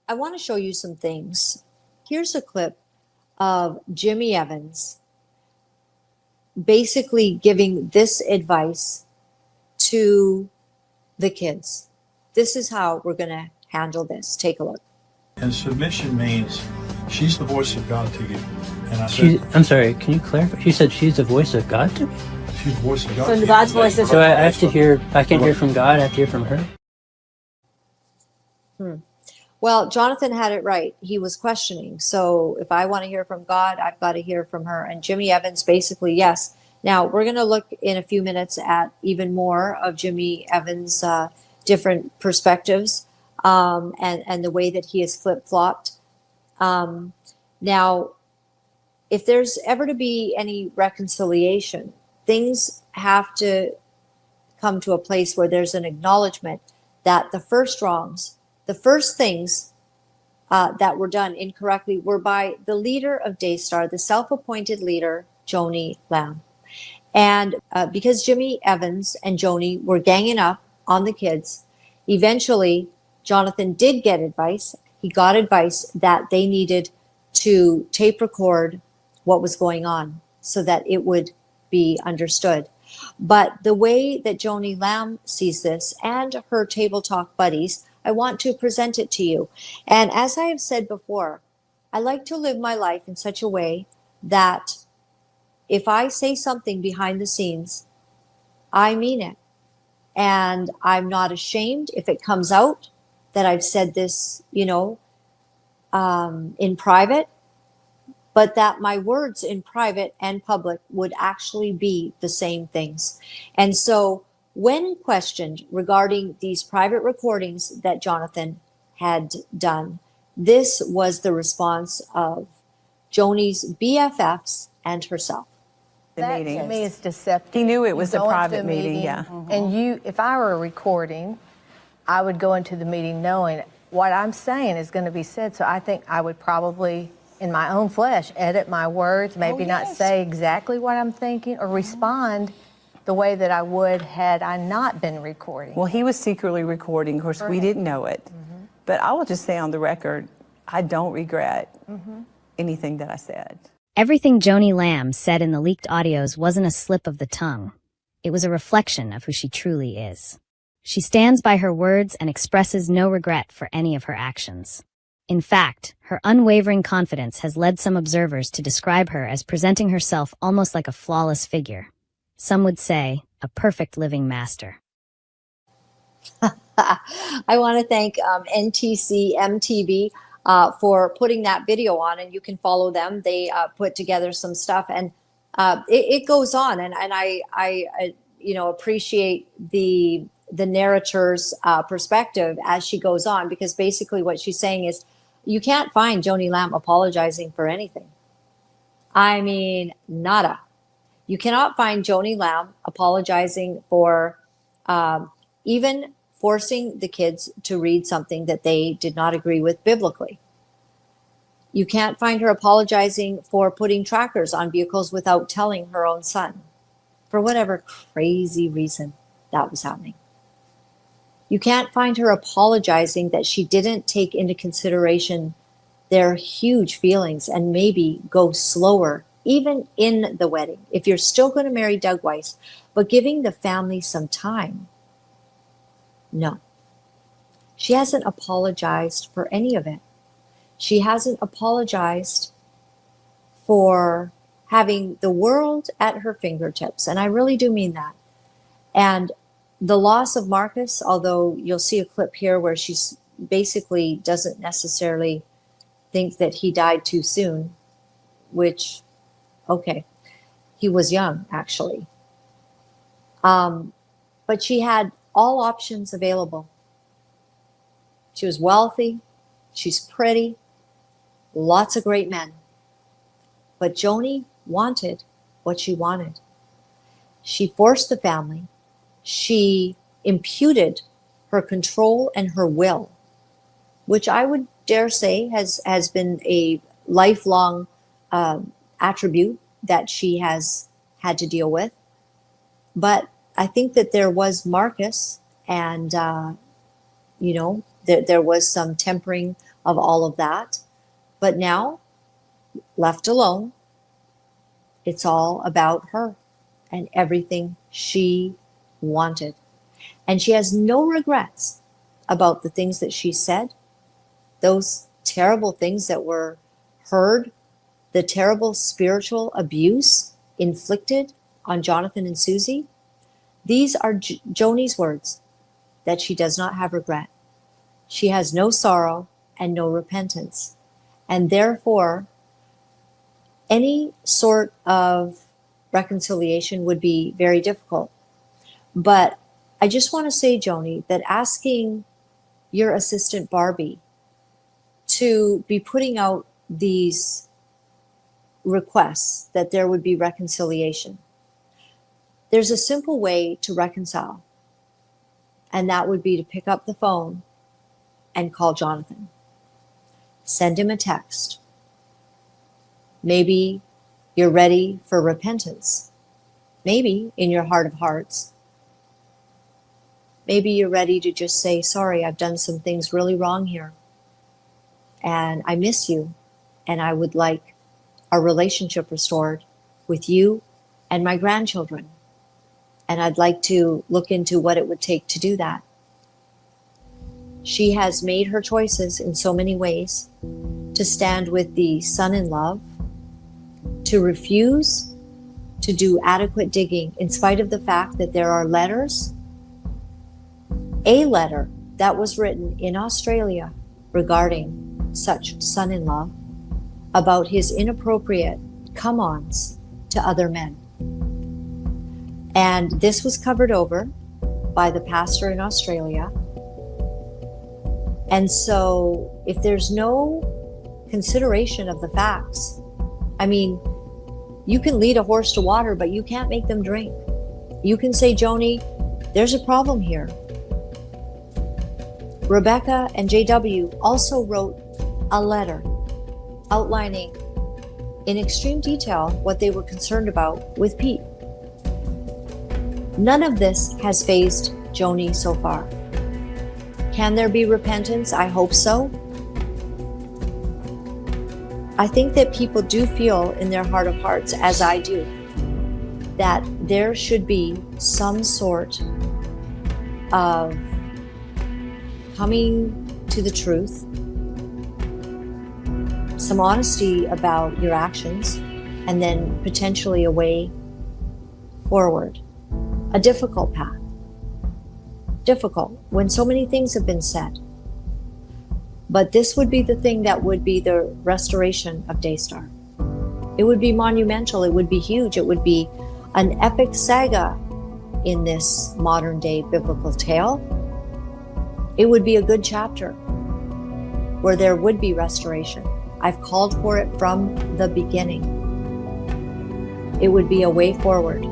I want to show you some things. Here's a clip of Jimmy Evans basically giving this advice to the kids. This is how we're going to handle this. Take a look. And submission means she's the voice of God to you. And I'm sorry, can you clarify? She said she's the voice of God to me? She's the voice of God. So God's voice is. So I have to hear, I can't hear from God, I have to hear from her? Well, Jonathan had it right. He was questioning. So if I want to hear from God, I've got to hear from her. And Jimmy Evans basically, yes. Now, we're going to look in a few minutes at even more of Jimmy Evans' different perspectives and the way that he has flip-flopped. Now, if there's ever to be any reconciliation, things have to come to a place where there's an acknowledgement that the first wrongs, the first things that were done incorrectly were by the leader of Daystar, the self-appointed leader, Joni Lamb. And because Jimmy Evans and Joni were ganging up on the kids, eventually Jonathan did get advice. He got advice that they needed to tape record what was going on so that it would be understood. But the way that Joni Lamb sees this and her Table Talk buddies, I want to present it to you. And as I have said before, I like to live my life in such a way that if I say something behind the scenes, I mean it. And I'm not ashamed if it comes out that I've said this, in private, but that my words in private and public would actually be the same things. And so when questioned regarding these private recordings that Jonathan had done, this was the response of Joni's BFFs and herself. That to me is deceptive. He knew it was a You go private into meeting, yeah. And if I were recording, I would go into the meeting knowing what I'm saying is going to be said. So I think I would probably, in my own flesh, edit my words, maybe not say exactly what I'm thinking or respond the way that I would had I not been recording. Well, he was secretly recording. Of course, we didn't know it. But I will just say on the record, I don't regret anything that I said. Everything Joni Lamb said in the leaked audios wasn't a slip of the tongue. It was a reflection of who she truly is. She stands by her words and expresses no regret for any of her actions. In fact, her unwavering confidence has led some observers to describe her as presenting herself almost like a flawless figure. Some would say, a perfect living master. I want to thank NTC MTV for putting that video on, and you can follow them. They put together some stuff, and it goes on, and I appreciate the narrator's perspective as she goes on, because basically what she's saying is you can't find Joni Lamb apologizing for anything. I mean, nada. You cannot find Joni Lamb apologizing for even forcing the kids to read something that they did not agree with biblically. You can't find her apologizing for putting trackers on vehicles without telling her own son, for whatever crazy reason that was happening. You can't find her apologizing that she didn't take into consideration their huge feelings and maybe go slower, even in the wedding. If you're still going to marry Doug Weiss, but giving the family some time. No. She hasn't apologized for any of it. She hasn't apologized for having the world at her fingertips. And I really do mean that. And the loss of Marcus, although you'll see a clip here where she's basically doesn't necessarily think that he died too soon, which, okay, he was young, actually. But she had all options available. She was wealthy, she's pretty, lots of great men. But Joni wanted what she wanted. She forced the family. She imputed her control and her will, which I would dare say has been a lifelong attribute that she has had to deal with. But I think that there was Marcus, and there was some tempering of all of that. But now, left alone, it's all about her and everything she wanted. And she has no regrets about the things that she said, those terrible things that were heard, the terrible spiritual abuse inflicted on Jonathan and Susie. These are Joni's words, that she does not have regret. She has no sorrow and no repentance. And therefore, any sort of reconciliation would be very difficult. But I just want to say, Joni, that asking your assistant Barbie to be putting out these requests that there would be reconciliation, there's a simple way to reconcile, and that would be to pick up the phone and call Jonathan. Send him a text. Maybe you're ready for repentance. Maybe in your heart of hearts. Maybe you're ready to just say, sorry, I've done some things really wrong here. And I miss you. And I would like our relationship restored with you and my grandchildren. And I'd like to look into what it would take to do that. She has made her choices in so many ways, to stand with the son in love, to refuse to do adequate digging, in spite of the fact that there are letters, a letter that was written in Australia regarding such son-in-law, about his inappropriate come-ons to other men. And this was covered over by the pastor in Australia. And so if there's no consideration of the facts, I mean, you can lead a horse to water, but you can't make them drink. You can say, Joni, there's a problem here. Rebecca and JW also wrote a letter outlining in extreme detail what they were concerned about with Pete. None of this has fazed Joni so far. Can there be repentance? I hope so. I think that people do feel in their heart of hearts, as I do, that there should be some sort of coming to the truth, some honesty about your actions, and then potentially a way forward. A difficult path. Difficult when so many things have been said. But this would be the thing that would be the restoration of Daystar. It would be monumental. It would be huge. It would be an epic saga in this modern day biblical tale. It would be a good chapter where there would be restoration. I've called for it from the beginning. It would be a way forward.